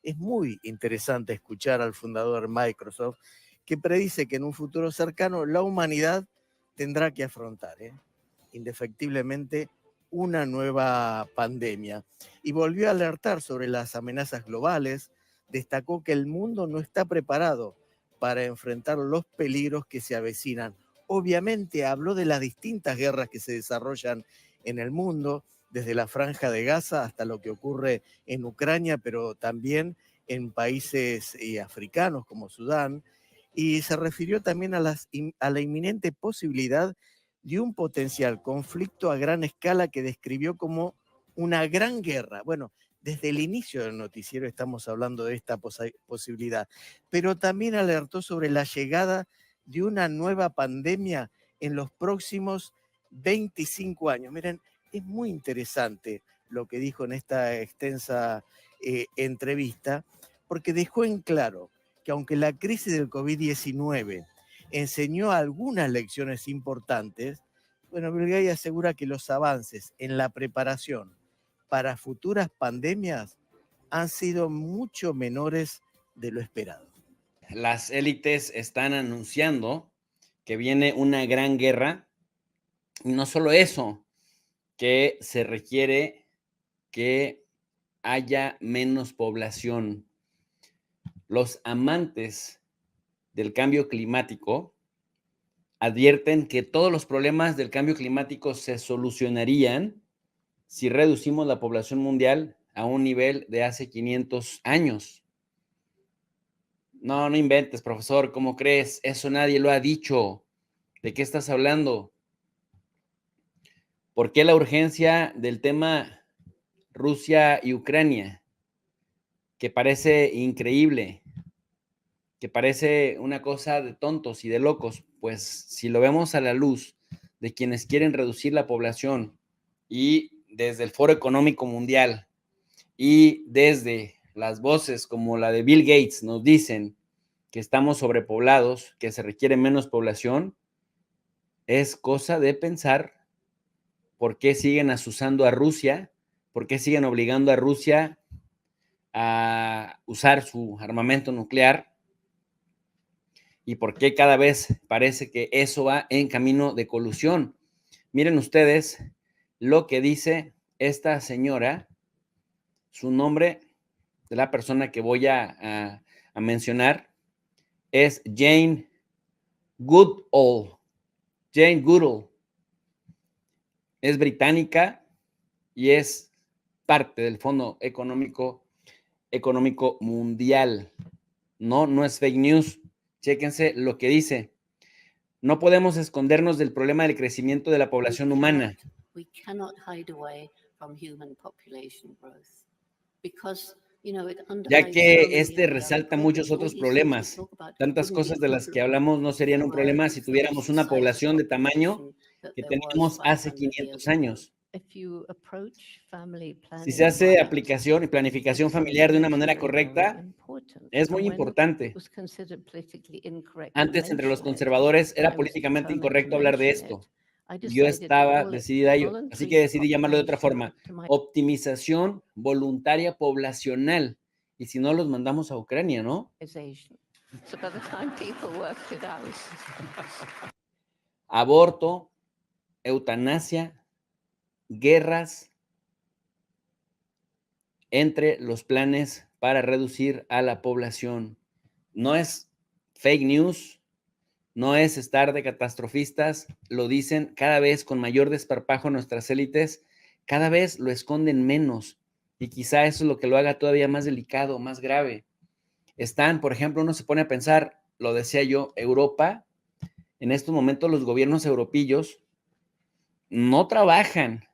Es muy interesante escuchar al fundador de Microsoft que predice que en un futuro cercano la humanidad tendrá que afrontar, indefectiblemente, una nueva pandemia. Y volvió a alertar sobre las amenazas globales, destacó que el mundo no está preparado para enfrentar los peligros que se avecinan. Obviamente habló de las distintas guerras que se desarrollan en el mundo, desde la Franja de Gaza hasta lo que ocurre en Ucrania, pero también en países africanos como Sudán, y se refirió también a la inminente posibilidad de un potencial conflicto a gran escala que describió como una gran guerra. Bueno, desde el inicio del noticiero estamos hablando de esta posibilidad, pero también alertó sobre la llegada de una nueva pandemia en los próximos 25 años. Miren, es muy interesante lo que dijo en esta extensa entrevista, porque dejó en claro que aunque la crisis del COVID-19 enseñó algunas lecciones importantes, bueno, Bill Gates asegura que los avances en la preparación para futuras pandemias han sido mucho menores de lo esperado. Las élites están anunciando que viene una gran guerra, y no solo eso, que se requiere que haya menos población. Los amantes del cambio climático advierten que todos los problemas del cambio climático se solucionarían si reducimos la población mundial a un nivel de hace 500 años. No, no inventes, profesor, ¿cómo crees? Eso nadie lo ha dicho. ¿De qué estás hablando? ¿Por qué la urgencia del tema Rusia y Ucrania? Que parece increíble, que parece una cosa de tontos y de locos, pues si lo vemos a la luz de quienes quieren reducir la población y desde el Foro Económico Mundial y desde las voces como la de Bill Gates nos dicen que estamos sobrepoblados, que se requiere menos población, es cosa de pensar por qué siguen asusando a Rusia, por qué siguen obligando a Rusia a usar su armamento nuclear y por qué cada vez parece que eso va en camino de colusión. Miren ustedes lo que dice esta señora, su nombre de la persona que voy a mencionar es Jane Goodall. Jane Goodall es británica y es parte del Fondo Económico Mundial. No, no es fake news. Chéquense lo que dice. No podemos escondernos del problema del crecimiento de la población humana. We cannot hide away from human population growth because ya que este resalta muchos otros problemas. Tantas cosas de las que hablamos no serían un problema si tuviéramos una población de tamaño que teníamos hace 500 años. Si se hace aplicación y planificación familiar de una manera correcta, es muy importante. Antes, entre los conservadores, era políticamente incorrecto hablar de esto. Yo estaba decidida a ello, así que decidí llamarlo de otra forma: optimización voluntaria poblacional. Y si no, los mandamos a Ucrania, ¿no? Aborto, eutanasia, guerras, entre los planes para reducir a la población. No es fake news, no es estar de catastrofistas, lo dicen cada vez con mayor desparpajo nuestras élites, cada vez lo esconden menos, y quizá eso es lo que lo haga todavía más delicado, más grave. Están, por ejemplo, uno se pone a pensar, lo decía yo, Europa, en estos momentos los gobiernos europeos no trabajan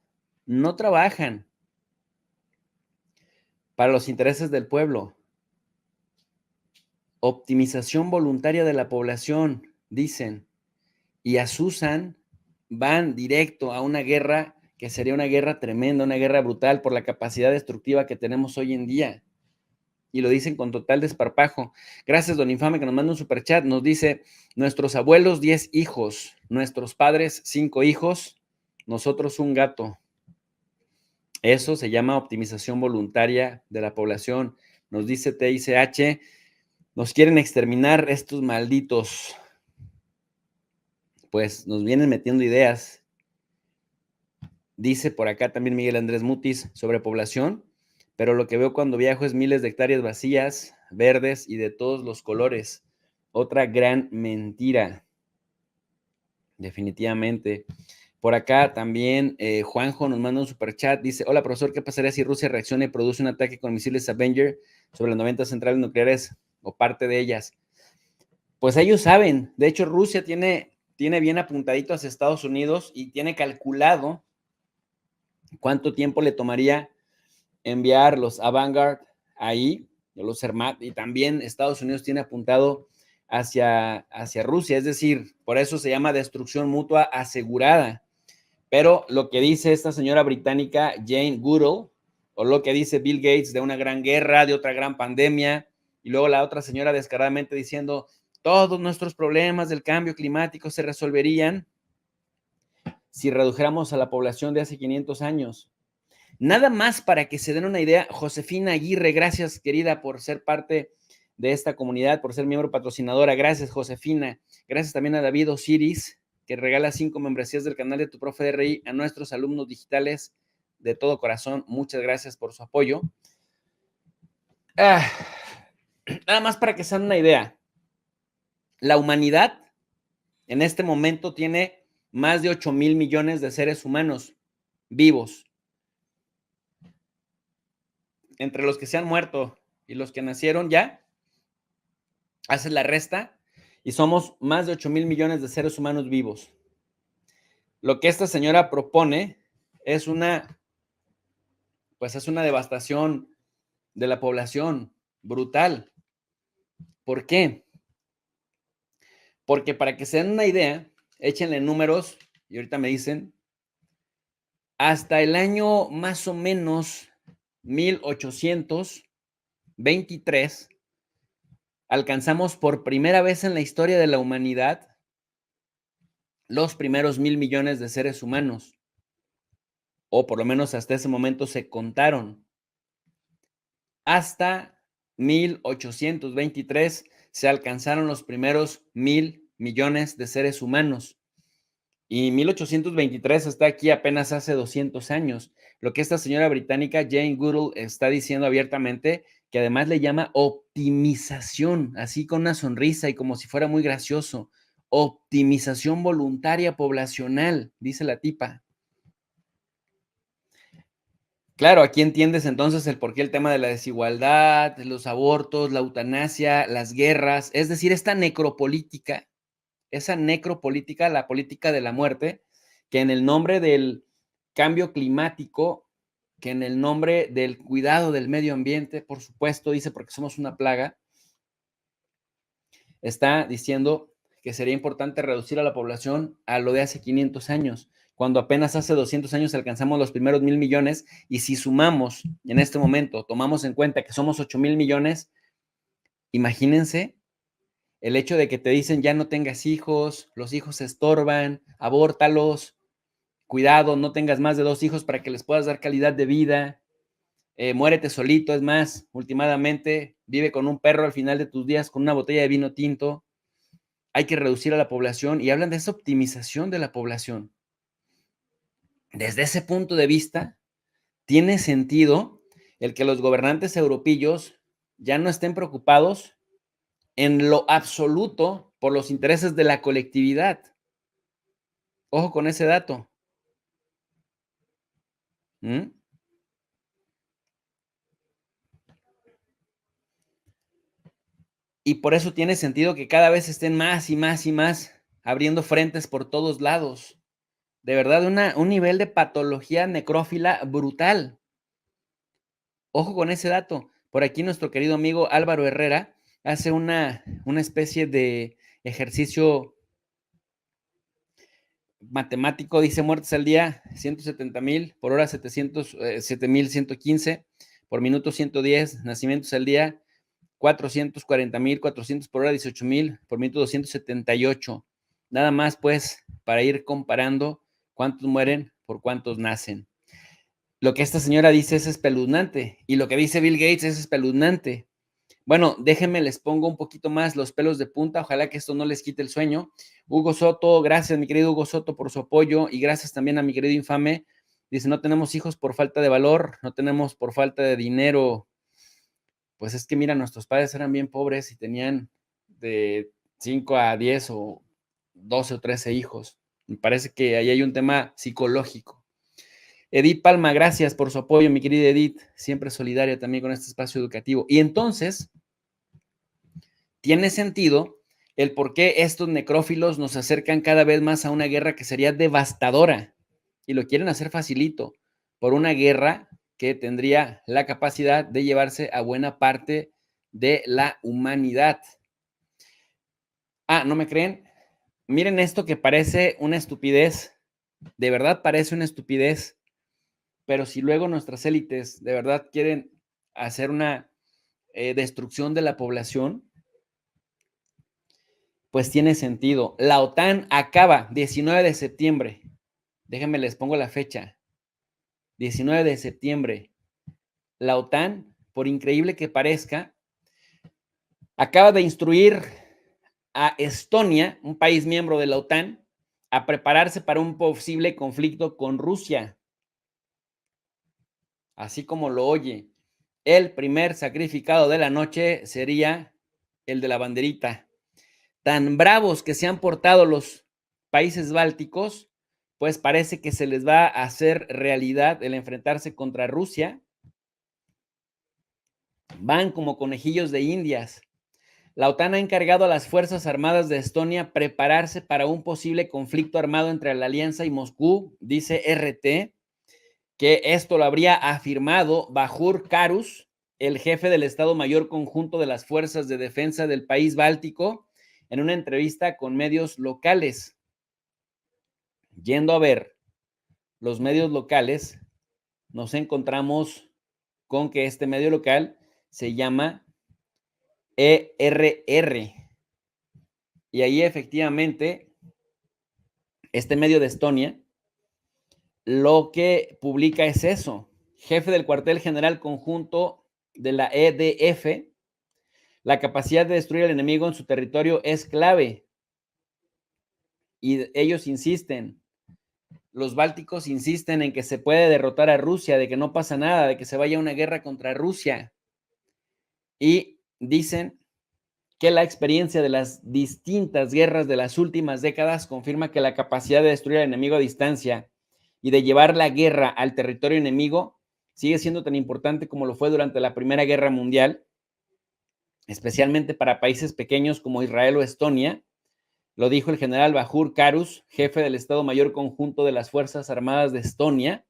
para los intereses del pueblo. Optimización voluntaria de la población, dicen, y asusan, van directo a una guerra que sería una guerra tremenda, una guerra brutal por la capacidad destructiva que tenemos hoy en día. Y lo dicen con total desparpajo. Gracias, don Infame, que nos manda un superchat. Nos dice: nuestros abuelos 10 hijos, nuestros padres 5 hijos, nosotros un gato. Eso se llama optimización voluntaria de la población. Nos dice TICH, nos quieren exterminar estos malditos. Pues nos vienen metiendo ideas. Dice por acá también Miguel Andrés Mutis sobre población, pero lo que veo cuando viajo es miles de hectáreas vacías, verdes y de todos los colores. Otra gran mentira, definitivamente. Por acá también Juanjo nos manda un superchat, dice, hola profesor, ¿qué pasaría si Rusia reacciona y produce un ataque con misiles Avenger sobre las 90 centrales nucleares o parte de ellas? Pues ellos saben, de hecho Rusia tiene bien apuntadito hacia Estados Unidos y tiene calculado cuánto tiempo le tomaría enviar los Vanguard ahí, los Zermatt, y también Estados Unidos tiene apuntado hacia Rusia, es decir, por eso se llama destrucción mutua asegurada. Pero lo que dice esta señora británica, Jane Goodall, o lo que dice Bill Gates de una gran guerra, de otra gran pandemia, y luego la otra señora descaradamente diciendo, todos nuestros problemas del cambio climático se resolverían si redujéramos a la población de hace 500 años. Nada más para que se den una idea, Josefina Aguirre, gracias querida por ser parte de esta comunidad, por ser miembro patrocinadora. Gracias, Josefina. Gracias también a David Osiris, que regala 5 membresías del canal de Tu Profe de RI a nuestros alumnos digitales de todo corazón. Muchas gracias por su apoyo. Nada más para que se den una idea. La humanidad en este momento tiene más de 8,000 millones de seres humanos vivos. Entre los que se han muerto y los que nacieron ya, haces la resta y somos más de 8,000 millones de seres humanos vivos. Lo que esta señora propone es una devastación de la población brutal. ¿Por qué? Porque para que se den una idea, échenle números y ahorita me dicen, hasta el año más o menos 1823, alcanzamos por primera vez en la historia de la humanidad los primeros 1,000 millones de seres humanos, o por lo menos hasta ese momento se contaron. Hasta 1823 se alcanzaron los primeros 1,000 millones de seres humanos. Y 1823 está aquí apenas hace 200 años. Lo que esta señora británica, Jane Goodall, está diciendo abiertamente, que además le llama optimización, así con una sonrisa y como si fuera muy gracioso. Optimización voluntaria poblacional, dice la tipa. Claro, aquí entiendes entonces el porqué el tema de la desigualdad, los abortos, la eutanasia, las guerras, es decir, esta necropolítica, la política de la muerte, que en el nombre del cambio climático, que en el nombre del cuidado del medio ambiente, por supuesto, dice porque somos una plaga, está diciendo que sería importante reducir a la población a lo de hace 500 años, cuando apenas hace 200 años alcanzamos los primeros 1,000 millones, y si sumamos en este momento, tomamos en cuenta que somos 8,000 millones, imagínense el hecho de que te dicen ya no tengas hijos, los hijos se estorban, abórtalos, cuidado, no tengas más de 2 hijos para que les puedas dar calidad de vida, muérete solito, es más, últimamente vive con un perro al final de tus días con una botella de vino tinto. Hay que reducir a la población y hablan de esa optimización de la población. Desde ese punto de vista, tiene sentido el que los gobernantes europeos ya no estén preocupados en lo absoluto por los intereses de la colectividad. Ojo con ese dato. ¿Mm? Y por eso tiene sentido que cada vez estén más y más y más abriendo frentes por todos lados. De verdad, un nivel de patología necrófila brutal. Ojo con ese dato. Por aquí nuestro querido amigo Álvaro Herrera hace una especie de ejercicio matemático, dice muertes al día, 170,000, por hora 7,115, por minuto 110, nacimientos al día, 440,000, 400 por hora, 18,000, por minuto 278. Nada más, pues, para ir comparando cuántos mueren por cuántos nacen. Lo que esta señora dice es espeluznante y lo que dice Bill Gates es espeluznante. Bueno, déjenme, les pongo un poquito más los pelos de punta. Ojalá que esto no les quite el sueño. Hugo Soto, gracias, mi querido Hugo Soto, por su apoyo y gracias también a mi querido Infame. Dice, no tenemos hijos por falta de valor, no tenemos por falta de dinero. Pues es que mira, nuestros padres eran bien pobres y tenían de 5 a 10 o 12 o 13 hijos. Me parece que ahí hay un tema psicológico. Edith Palma, gracias por su apoyo, mi querida Edith, siempre solidaria también con este espacio educativo. Y entonces, tiene sentido el por qué estos necrófilos nos acercan cada vez más a una guerra que sería devastadora y lo quieren hacer facilito por una guerra que tendría la capacidad de llevarse a buena parte de la humanidad. Ah, ¿no me creen? Miren esto que parece una estupidez, de verdad parece una estupidez, pero si luego nuestras élites de verdad quieren hacer una destrucción de la población, pues tiene sentido. La OTAN acaba 19 de septiembre. Déjenme les pongo la fecha. 19 de septiembre. La OTAN, por increíble que parezca, acaba de instruir a Estonia, un país miembro de la OTAN, a prepararse para un posible conflicto con Rusia. Así como lo oye. El primer sacrificado de la noche sería el de la banderita. Tan bravos que se han portado los países bálticos, pues parece que se les va a hacer realidad el enfrentarse contra Rusia. Van como conejillos de indias. La OTAN ha encargado a las Fuerzas Armadas de Estonia prepararse para un posible conflicto armado entre la Alianza y Moscú, dice RT, que esto lo habría afirmado Vahur Karus, el jefe del Estado Mayor Conjunto de las Fuerzas de Defensa del país báltico, en una entrevista con medios locales. Yendo a ver los medios locales, nos encontramos con que este medio local se llama ERR. Y ahí efectivamente, este medio de Estonia, lo que publica es eso. Jefe del cuartel general conjunto de la EDF, la capacidad de destruir al enemigo en su territorio es clave. Y ellos insisten, los bálticos insisten en que se puede derrotar a Rusia, de que no pasa nada, de que se vaya a una guerra contra Rusia. Y dicen que la experiencia de las distintas guerras de las últimas décadas confirma que la capacidad de destruir al enemigo a distancia y de llevar la guerra al territorio enemigo sigue siendo tan importante como lo fue durante la Primera Guerra Mundial, especialmente para países pequeños como Israel o Estonia. Lo dijo el general Vahur Karus, jefe del Estado Mayor Conjunto de las Fuerzas Armadas de Estonia,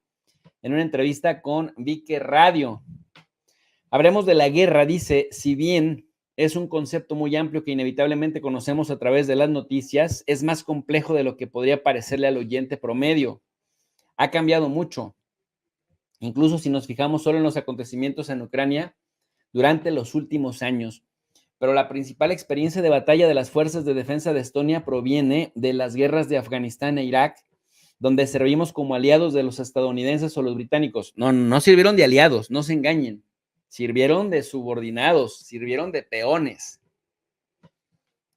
en una entrevista con Vique Radio. Hablemos de la guerra, dice, si bien es un concepto muy amplio que inevitablemente conocemos a través de las noticias, es más complejo de lo que podría parecerle al oyente promedio. Ha cambiado mucho. Incluso si nos fijamos solo en los acontecimientos en Ucrania durante los últimos años. Pero la principal experiencia de batalla de las fuerzas de defensa de Estonia proviene de las guerras de Afganistán e Irak, donde servimos como aliados de los estadounidenses o los británicos. No sirvieron de aliados, no se engañen. Sirvieron de subordinados, sirvieron de peones.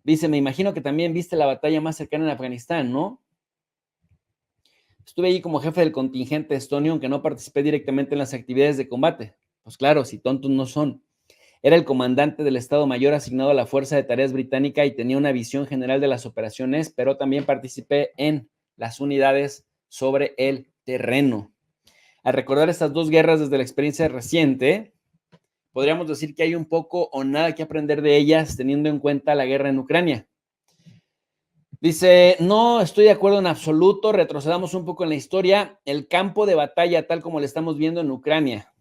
Dice, me imagino que también viste la batalla más cercana en Afganistán, ¿no? Estuve ahí como jefe del contingente estonio, aunque no participé directamente en las actividades de combate. Pues claro, si tontos no son. Era el comandante del Estado Mayor asignado a la Fuerza de Tareas Británica y tenía una visión general de las operaciones, pero también participé en las unidades sobre el terreno. Al recordar estas dos guerras desde la experiencia reciente, podríamos decir que hay un poco o nada que aprender de ellas teniendo en cuenta la guerra en Ucrania. Dice, no estoy de acuerdo en absoluto, retrocedamos un poco en la historia, el campo de batalla tal como lo estamos viendo en Ucrania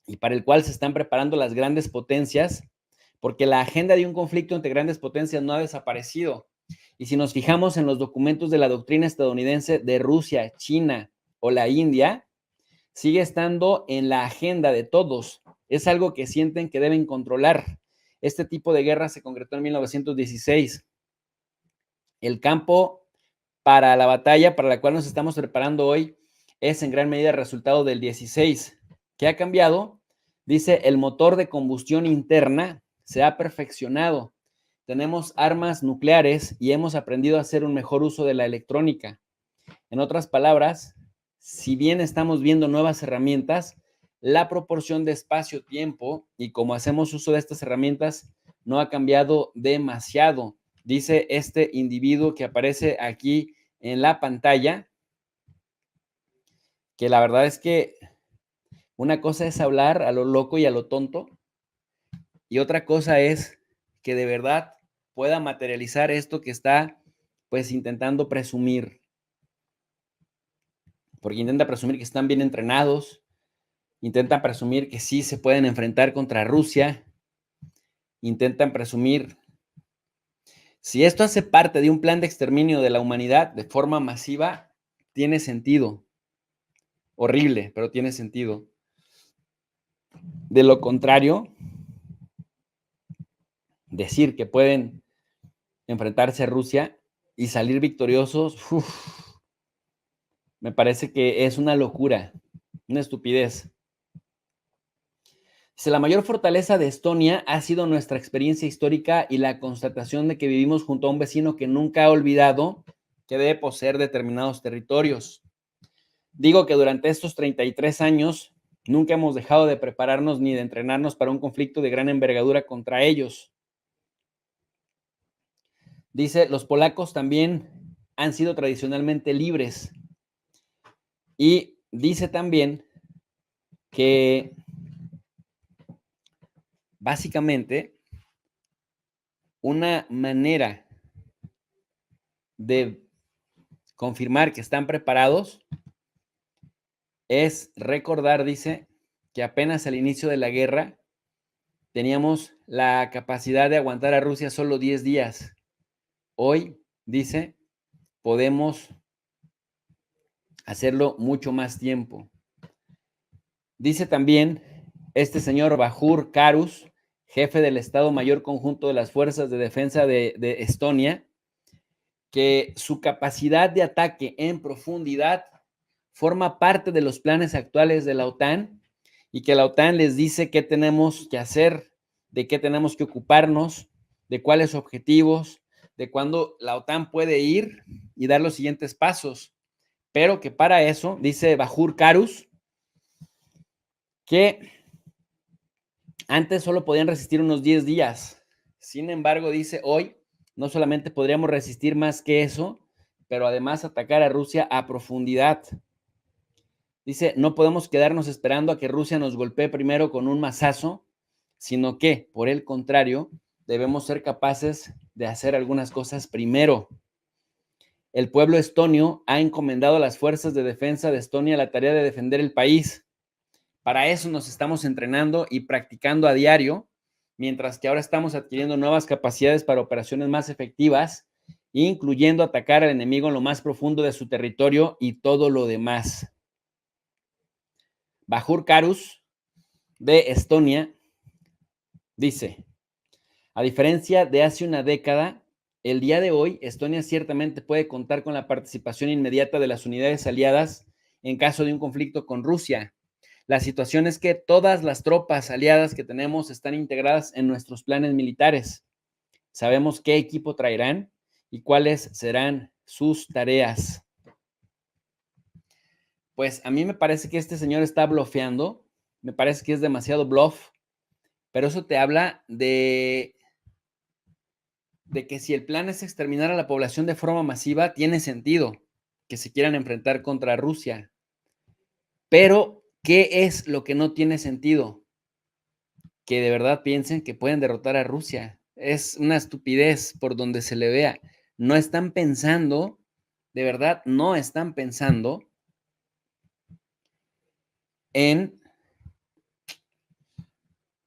y para el cual se están preparando las grandes potencias, porque la agenda de un conflicto entre grandes potencias no ha desaparecido. Y si nos fijamos en los documentos de la doctrina estadounidense de Rusia, China o la India, sigue estando en la agenda de todos. Es algo que sienten que deben controlar. Este tipo de guerra se concretó en 1916. El campo para la batalla para la cual nos estamos preparando hoy es en gran medida resultado del 16. ¿Qué ha cambiado? Dice, el motor de combustión interna se ha perfeccionado. Tenemos armas nucleares y hemos aprendido a hacer un mejor uso de la electrónica. En otras palabras, si bien estamos viendo nuevas herramientas, la proporción de espacio-tiempo y cómo hacemos uso de estas herramientas no ha cambiado demasiado, dice este individuo que aparece aquí en la pantalla, que la verdad es que una cosa es hablar a lo loco y a lo tonto, y otra cosa es que de verdad pueda materializar esto que está pues intentando presumir, porque intenta presumir que están bien entrenados, intentan presumir que sí se pueden enfrentar contra Rusia, intentan presumir. Si esto hace parte de un plan de exterminio de la humanidad de forma masiva, tiene sentido. Horrible, pero tiene sentido. De lo contrario, decir que pueden enfrentarse a Rusia y salir victoriosos, me parece que es una locura, una estupidez. Dice, la mayor fortaleza de Estonia ha sido nuestra experiencia histórica y la constatación de que vivimos junto a un vecino que nunca ha olvidado que debe poseer determinados territorios. Digo que durante estos 33 años nunca hemos dejado de prepararnos ni de entrenarnos para un conflicto de gran envergadura contra ellos. Dice, los polacos también han sido tradicionalmente libres. Y dice también que básicamente una manera de confirmar que están preparados es recordar, dice, que apenas al inicio de la guerra teníamos la capacidad de aguantar a Rusia solo 10 días. Hoy, dice, podemos hacerlo mucho más tiempo. Dice también este señor Vahur Karus, jefe del Estado Mayor Conjunto de las Fuerzas de Defensa de Estonia, que su capacidad de ataque en profundidad forma parte de los planes actuales de la OTAN y que la OTAN les dice qué tenemos que hacer, de qué tenemos que ocuparnos, de cuáles objetivos, de cuándo la OTAN puede ir y dar los siguientes pasos. Pero que para eso, dice Vahur Karus, que antes solo podían resistir unos 10 días. Sin embargo, dice hoy, no solamente podríamos resistir más que eso, pero además atacar a Rusia a profundidad. Dice, no podemos quedarnos esperando a que Rusia nos golpee primero con un mazazo, sino que, por el contrario, debemos ser capaces de hacer algunas cosas primero. El pueblo estonio ha encomendado a las fuerzas de defensa de Estonia la tarea de defender el país. Para eso nos estamos entrenando y practicando a diario, mientras que ahora estamos adquiriendo nuevas capacidades para operaciones más efectivas, incluyendo atacar al enemigo en lo más profundo de su territorio y todo lo demás. Vahur Karus, de Estonia, dice, a diferencia de hace una década, el día de hoy Estonia ciertamente puede contar con la participación inmediata de las unidades aliadas en caso de un conflicto con Rusia. La situación es que todas las tropas aliadas que tenemos están integradas en nuestros planes militares. Sabemos qué equipo traerán y cuáles serán sus tareas. Pues a mí me parece que este señor está blofeando, me parece que es demasiado bluff, pero eso te habla de que si el plan es exterminar a la población de forma masiva, tiene sentido que se quieran enfrentar contra Rusia. Pero, ¿qué es lo que no tiene sentido? Que de verdad piensen que pueden derrotar a Rusia. Es una estupidez por donde se le vea. No están pensando, de verdad, no están pensando en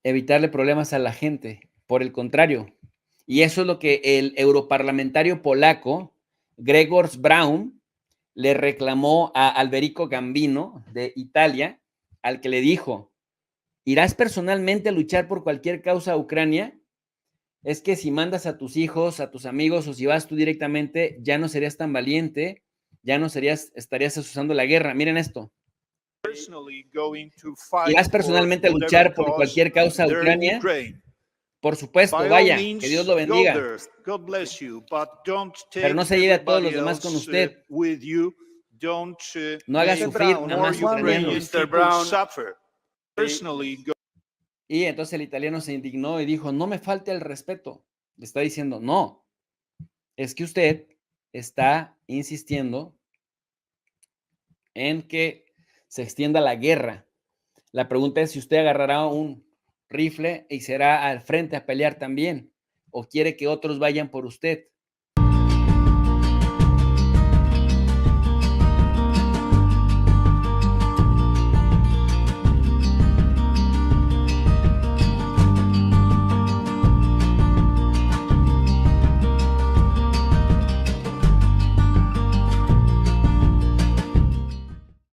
evitarle problemas a la gente. Por el contrario. Y eso es lo que el europarlamentario polaco, Grzegorz Braun, le reclamó a Alberico Gambino de Italia, al que le dijo, ¿irás personalmente a luchar por cualquier causa a Ucrania? Es que si mandas a tus hijos, a tus amigos o si vas tú directamente, ya no serías tan valiente ya no estarías usando la guerra. Miren esto. Personally going to fight ¿Irás personalmente a for luchar whatever por cause cualquier causa a there in Ucrania? Ukraine. Por supuesto, By all vaya, means, que Dios lo go bendiga. there. God bless you, but don't Pero take no se lleve a todos los everybody demás con else, usted. with you. Don't No haga make sufrir a more más Ukrainian ucranianos. people Mr. Brown. suffer. Personally, go Y entonces el italiano se indignó y dijo, no me falte el respeto. Le está diciendo, no, es que usted está insistiendo en que se extienda la guerra. La pregunta es si usted agarrará un rifle y será al frente a pelear también, o quiere que otros vayan por usted.